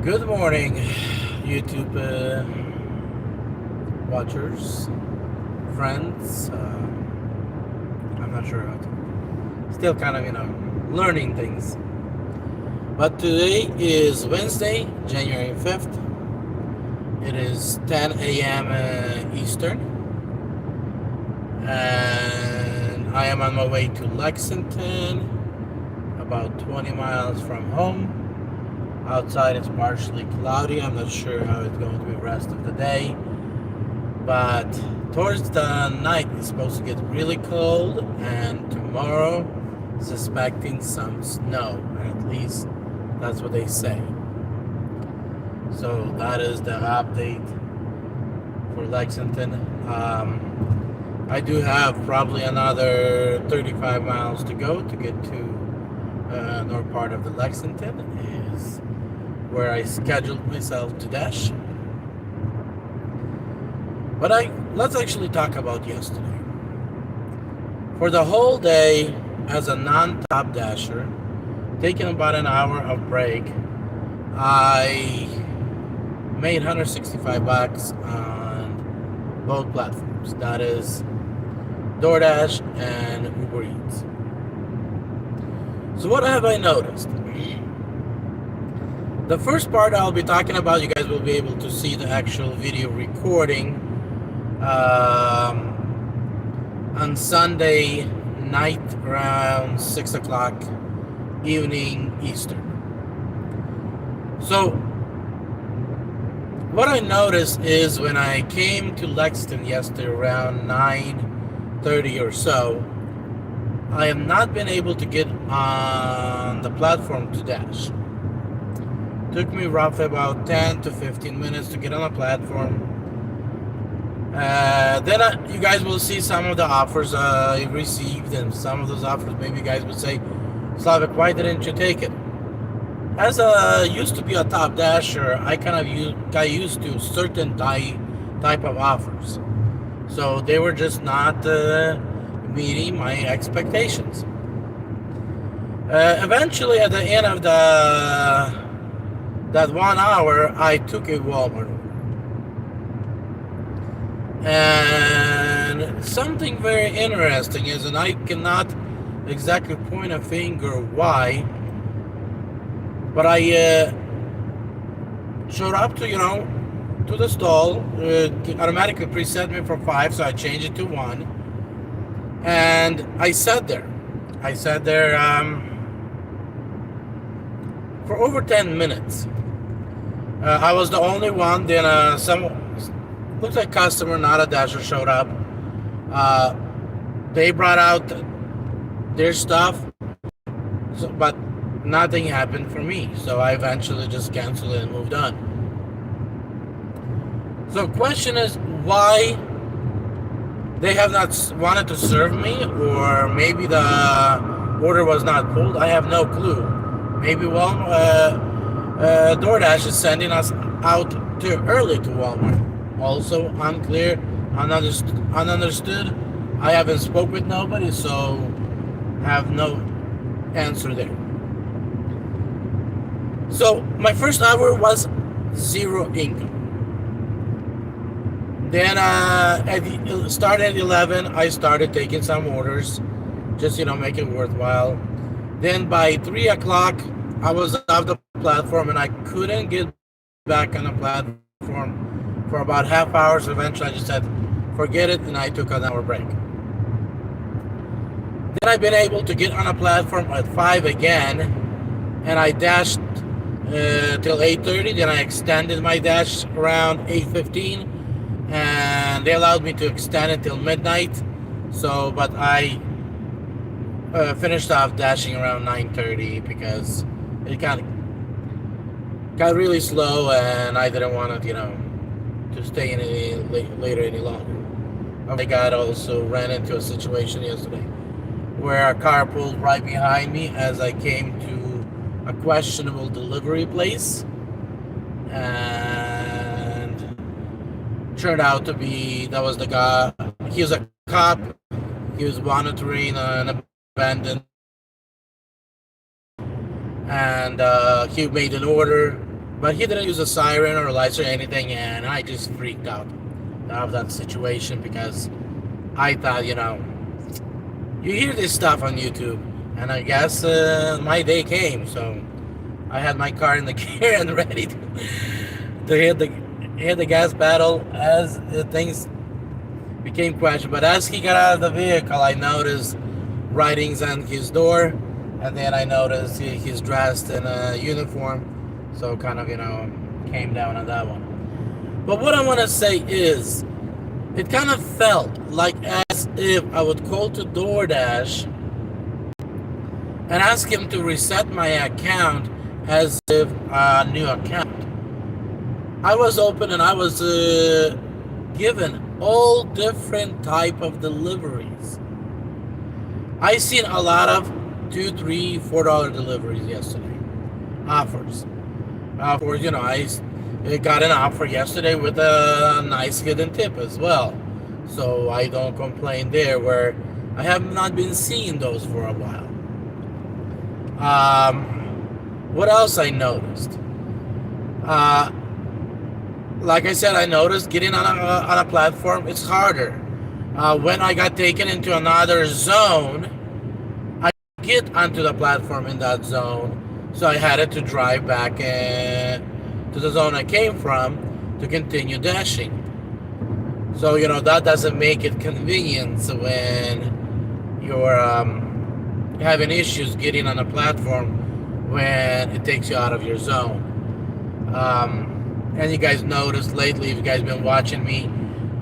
Good morning, YouTube watchers, friends. I'm not sure how to. Still kind of, learning things. But today is Wednesday, January 5th. It is 10 a.m. Eastern. And I am on my way to Lexington, about 20 miles from home. Outside it's partially cloudy. I'm not sure how it's going to be the rest of the day. But towards the night it's supposed to get really cold, and tomorrow suspecting some snow. At least that's what they say. So that is the update for Lexington. I do have probably another 35 miles to go to get to north part of the Lexington. Is where I scheduled myself to dash. But let's actually talk about yesterday. For the whole day, as a non-top dasher, taking about an hour of break, I made $165 on both platforms. That is DOORDAsh and Uber Eats. So what have I noticed? The first part I'll be talking about, you guys will be able to see the actual video recording on Sunday night around 6 o'clock evening Eastern. So what I noticed is when I came to Lexington yesterday around 9:30 or so, I have not been able to get on the platform to dash. Took me roughly about 10 to 15 minutes to get on a platform. Then you guys will see some of the offers I received, and some of those offers maybe you guys would say, Slavik, why didn't you take it? As I used to be a top dasher, I got used to certain type of offers. So they were just not meeting my expectations. Eventually, at the end of that 1 hour, I took a Walmart order. And something very interesting is, and I cannot exactly point a finger why, but I showed up to the stall. Automatically preset me for 5, so I changed it to 1. And I sat there. For over 10 minutes. I was the only one. Then looks like customer, not a dasher, showed up. They brought out their stuff, but nothing happened for me. So I eventually just canceled it and moved on. So question is, why they have not wanted to serve me, or maybe the order was not pulled. I have no clue. Maybe DoorDash is sending us out too early to Walmart. Also unclear, ununderstood. I haven't spoke with nobody, so have no answer there. So my first hour was zero income. Then started at 11. I started taking some orders, just make it worthwhile. Then by 3 o'clock, I was off the platform and I couldn't get back on the platform for about half hour. So eventually I just said, forget it, and I took an hour break. Then I've been able to get on a platform at 5 again, and I dashed till 8:30. Then I extended my dash around 8:15, and they allowed me to extend it till midnight. So, but I finished off dashing around 9:30 because it got really slow, and I didn't want to stay in later any longer. I also ran into a situation yesterday where a car pulled right behind me as I came to a questionable delivery place, and turned out to be that was the guy. He was a cop. He was monitoring an and he made an order, But he didn't use a siren or lights or anything, and I just freaked out of that situation because I thought, you hear this stuff on YouTube, and I guess my day came. So I had my car in the gear and ready to hit the gas pedal as things became questionable. But as he got out of the vehicle, I noticed writings on his door, and then I noticed he's dressed in a uniform. So kind of, came down on that one. But what I want to say is, it kind of felt like as if I would call to DOORDAsh and ask him to reset my account as if a new account. I was open and I was given all different type of deliveries. I seen a lot of $2, $3, $4 deliveries yesterday. Offers. Of course, I got an offer yesterday with a nice hidden tip as well. So I don't complain there, where I have not been seeing those for a while. What else I noticed? Like I said, I noticed getting on a platform, it's harder. When I got taken into another zone, I get onto the platform in that zone. So I had to drive back to the zone I came from to continue dashing. So, that doesn't make it convenient when you're having issues getting on a platform when it takes you out of your zone. And you guys noticed lately, if you guys been watching me,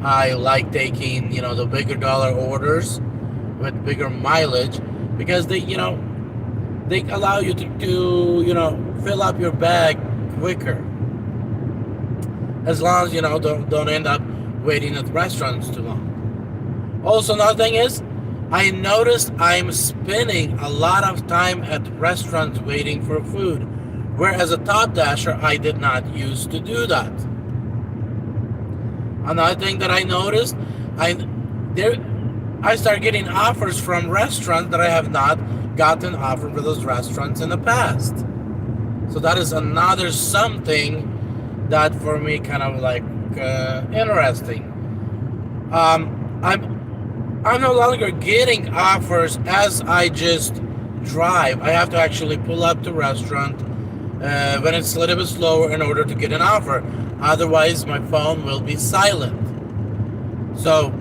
I like taking, the bigger dollar orders with bigger mileage because they allow you to fill up your bag quicker. As long as, don't end up waiting at restaurants too long. Also, another thing is, I noticed I'm spending a lot of time at restaurants waiting for food. Whereas a top dasher, I did not used to do that. Another thing that I noticed, I start getting offers from restaurants that I have not gotten offered for those restaurants in the past. So that is another something that for me kind of like interesting. I'm no longer getting offers as I just drive. I have to actually pull up to restaurant when it's a little bit slower in order to get an offer. Otherwise, my phone will be silent. So,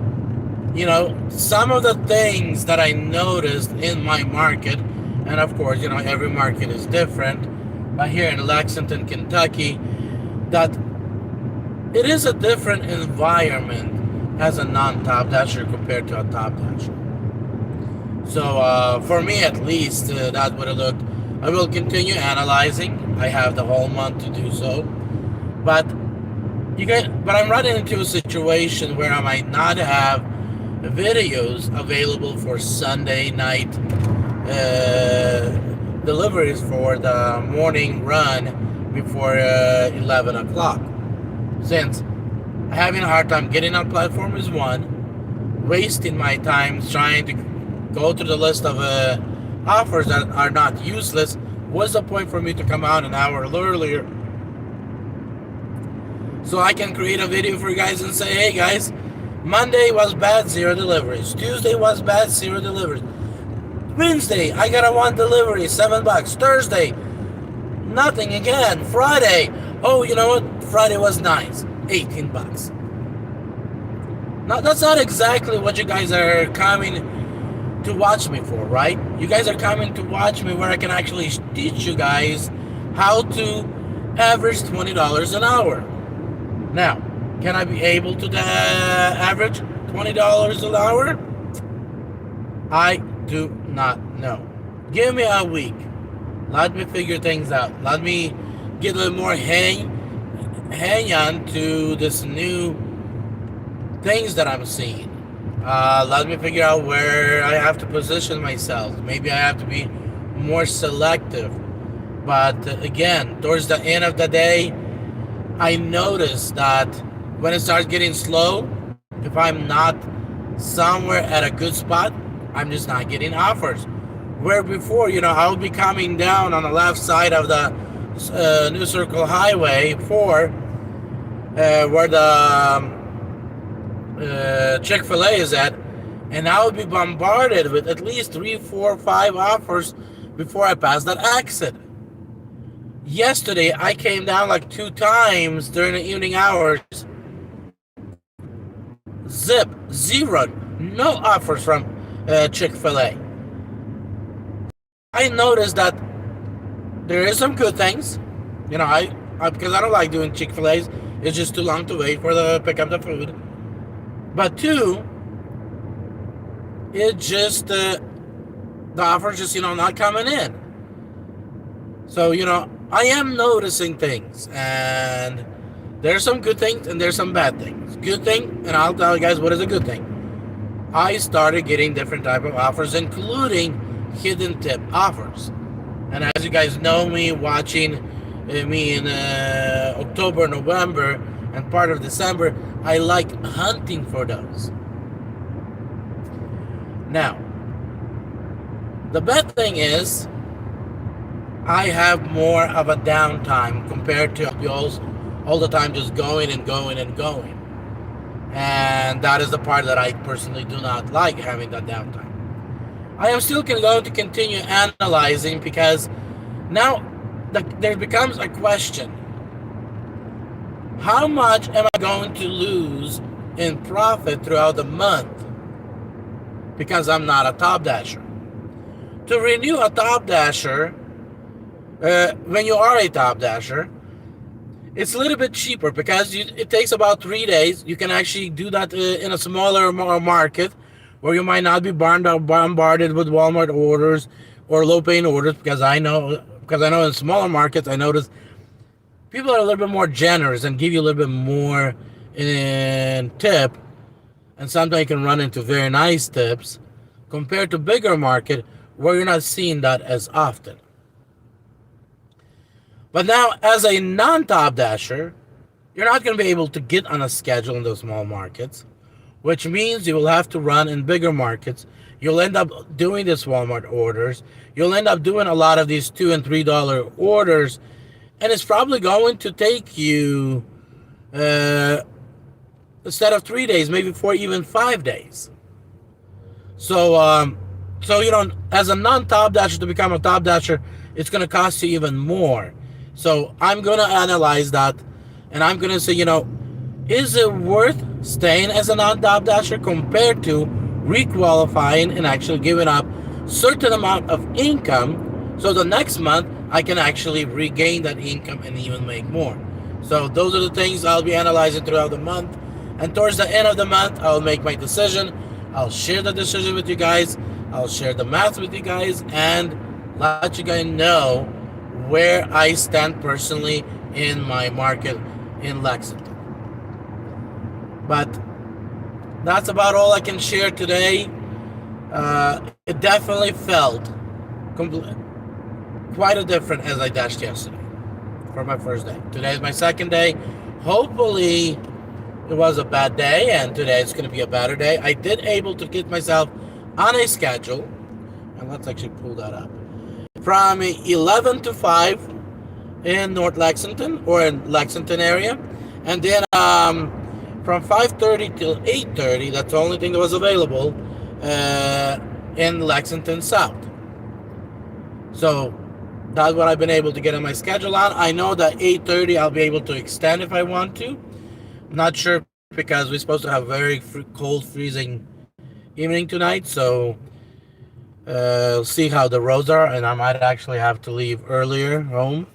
some of the things that I noticed in my market, and of course, every market is different, but here in Lexington, Kentucky, that it is a different environment as a non-top dasher compared to a top dasher. So for me at least, that would have looked. I will continue analyzing. I have the whole month to do so, but I'm running into a situation where I might not have videos available for Sunday night deliveries for the morning run before 11 o'clock. Since I'm having a hard time getting on platform is one, wasting my time trying to go through the list of offers that are not useless. What's the point for me to come out an hour earlier so I can create a video for you guys and say, hey guys, Monday was bad, 0 deliveries. Tuesday was bad, 0 deliveries. Wednesday, I got a 1 delivery, $7. Thursday, nothing again. Friday, oh, you know what? Friday was nice, $18. Now, that's not exactly what you guys are coming to watch me for, right? You guys are coming to watch me where I can actually teach you guys how to average $20 an hour. Now, can I be able to average $20 an hour? I do not know. Give me a week. Let me figure things out. Let me get a little more hang on to this new things that I'm seeing. Let me figure out where I have to position myself. Maybe I have to be more selective. But again, towards the end of the day, I notice that when it starts getting slow, if I'm not somewhere at a good spot, I'm just not getting offers. Where before, I would be coming down on the left side of the New Circle Highway 4, where the Chick-fil-A is at, and I would be bombarded with at least 3, 4, 5 offers before I pass that exit. Yesterday, I came down like 2 times during the evening hours. Zip, zero, no offers from Chick-fil-A. I noticed that there is some good things. You know, I because I don't like doing Chick-fil-A's. It's just too long to wait for the pick up the food. But two, it just the offers just not coming in. So I am noticing things, and there's some good things and there's some bad things. Good thing, and I'll tell you guys what is a good thing. I started getting different type of offers, including hidden tip offers. And as you guys know me, watching me in October, November, and part of December, I like hunting for those. Now, the bad thing is, I have more of a downtime compared to all the time just going and going and going. And that is the part that I personally do not like, having that downtime. I am still going to continue analyzing, because now there becomes a question. How much am I going to lose in profit throughout the month because I'm not a top dasher? To renew a top dasher, when you are a top dasher, it's a little bit cheaper, because it takes about 3 days. You can actually do that in a smaller market where you might not be bombarded with Walmart orders or low-paying orders, because I know in smaller markets, I notice people are a little bit more generous and give you a little bit more in tip, and sometimes you can run into very nice tips compared to bigger market where you're not seeing that as often. But now, as a non-top dasher, you're not going to be able to get on a schedule in those small markets, which means you will have to run in bigger markets. You'll end up doing these Walmart orders. You'll end up doing a lot of these $2 and $3 orders, and it's probably going to take you, instead of 3 days, maybe 4, even 5 days. So, as a non-top dasher, to become a top dasher, it's going to cost you even more. So I'm going to analyze that, and I'm going to say, is it worth staying as a non-top dasher compared to requalifying and actually giving up certain amount of income, so the next month I can actually regain that income and even make more? So those are the things I'll be analyzing throughout the month, and towards the end of the month, I'll make my decision. I'll share the decision with you guys. I'll share the math with you guys, and let you guys know where I stand personally in my market in Lexington. But that's about all I can share today. It definitely felt quite a different as I dashed yesterday for my first day. Today is my second day. Hopefully it was a bad day, and today it's going to be a better day. I did able to get myself on a schedule, and let's actually pull that up, from 11 to 5 in North Lexington, or in Lexington area, and then from 5:30 till 8:30, that's the only thing that was available in Lexington South. So that's what I've been able to get on my schedule on. I know that 8:30 I'll be able to extend if I want to. I'm not sure, because we're supposed to have very cold, freezing evening tonight, so see how the roads are, and I might actually have to leave earlier home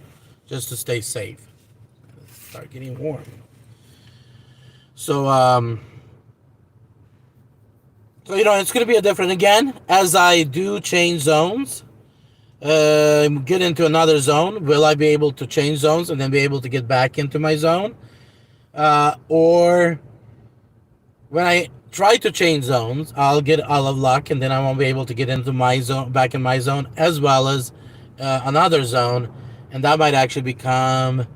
just to stay safe. Start getting warm. So it's going to be a different again as I do change zones. Get into another zone. Will I be able to change zones and then be able to get back into my zone? Or when I try to change zones, I'll get out of luck, and then I won't be able to get into my zone, back in my zone, as well as another zone, and that might actually become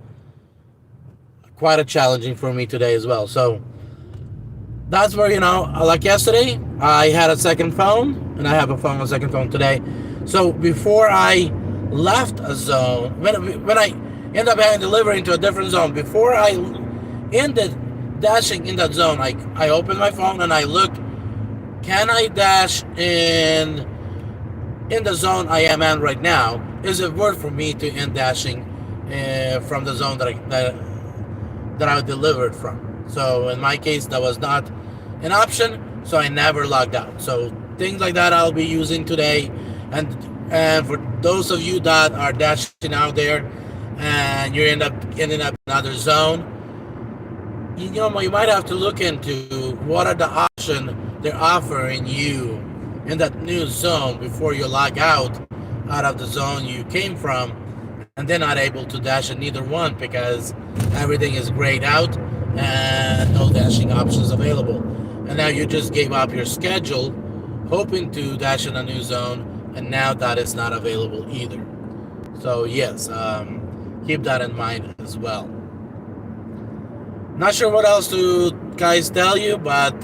quite a challenging for me today as well. So that's where, like yesterday, I had a second phone, and I have a second phone today. So before I left a zone, when end up having delivery into a different zone. Before I ended dashing in that zone, I opened my phone and I looked, can I dash in the zone I am in right now? Is it worth for me to end dashing from the zone that I delivered from? So in my case, that was not an option, so I never logged out. So things like that I'll be using today. And for those of you that are dashing out there and you ending up in another zone, you might have to look into what are the options they're offering you in that new zone before you log out of the zone you came from, and they're not able to dash in either one because everything is grayed out and no dashing options available. And now you just gave up your schedule hoping to dash in a new zone, and now that is not available either. So yes, keep that in mind as well. Not sure what else to guys tell you, but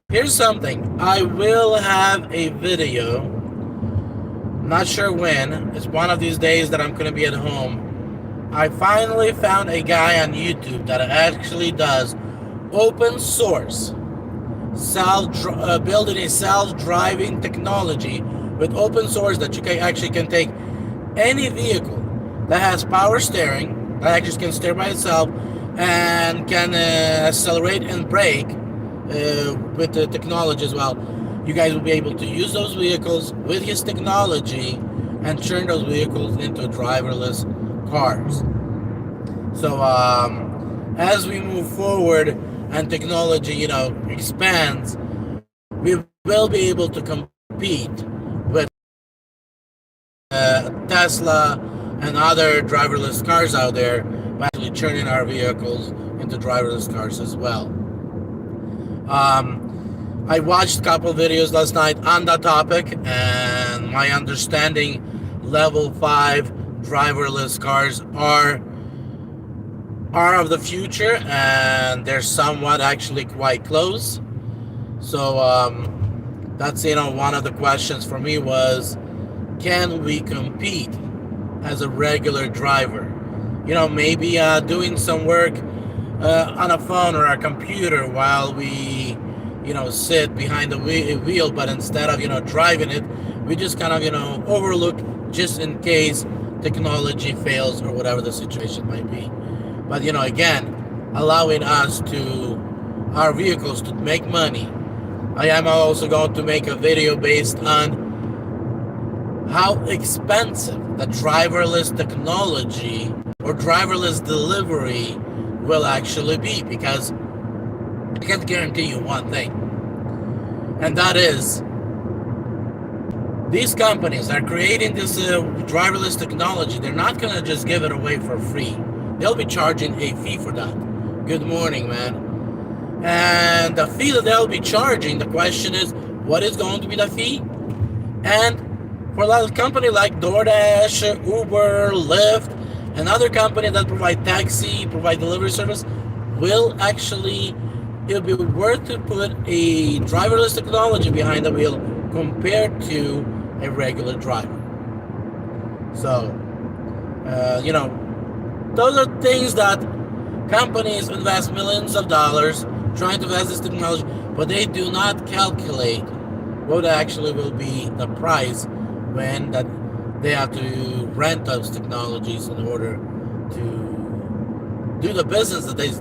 here's something. I will have a video, not sure when. It's one of these days that I'm going to be at home. I finally found a guy on YouTube that actually does open source building a self-driving technology with open source that you can take any vehicle that has power steering, that actually can steer by itself and can accelerate and brake with the technology as well. You guys will be able to use those vehicles with his technology and turn those vehicles into driverless cars. So as we move forward and technology, expands, we will be able to compete with Tesla and other driverless cars out there by actually turning our vehicles into driverless cars as well. I watched a couple videos last night on that topic, and my understanding, level 5 driverless cars are of the future, and they're somewhat actually quite close. So that's one of the questions for me was, can we compete as a regular driver? Maybe doing some work on a phone or a computer while we sit behind the wheel, but instead of driving it, we just kind of overlook just in case technology fails or whatever the situation might be. But again, allowing our vehicles to make money. I am also going to make a video based on how expensive the driverless technology or driverless delivery will actually be, because I can guarantee you one thing, and that is these companies are creating this driverless technology. They're not going to just give it away for free. They'll be charging a fee for that. Good morning, man. And the fee that they'll be charging, the question is, what is going to be the fee? And for a company like DOORDASH, Uber, Lyft, and other companies that provide delivery service, it'll be worth to put a driverless technology behind the wheel compared to a regular driver. So, those are things that companies invest millions of dollars trying to invest this technology, but they do not calculate what actually will be the price when that they have to rent those technologies in order to do the business that they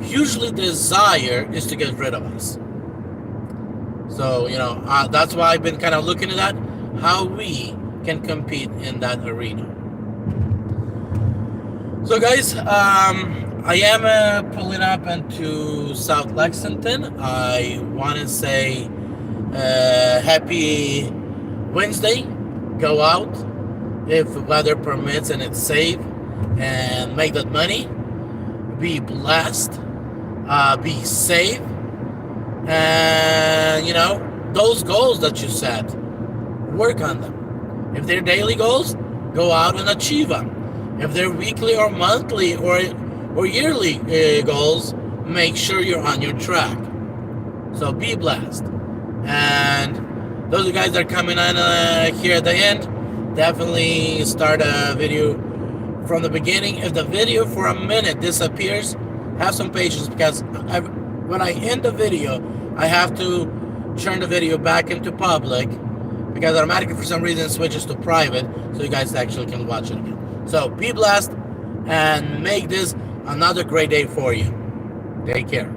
hugely desire is to get rid of us. So, that's why I've been kind of looking at that, how we can compete in that arena. So guys, I am pulling up into South Lexington. I want to say happy Wednesday. Go out if the weather permits and it's safe, and make that money. Be blessed. Be safe. And, those goals that you set, work on them. If they're daily goals, go out and achieve them. If they're weekly or monthly or yearly goals, make sure you're on your track. So be blessed. And those guys that are coming on here at the end, definitely start a video from the beginning. If the video for a minute disappears, have some patience, because when I end the video, I have to turn the video back into public, because automatically for some reason it switches to private, so you guys actually can watch it again. So be blessed and make this another great day for you. Take care.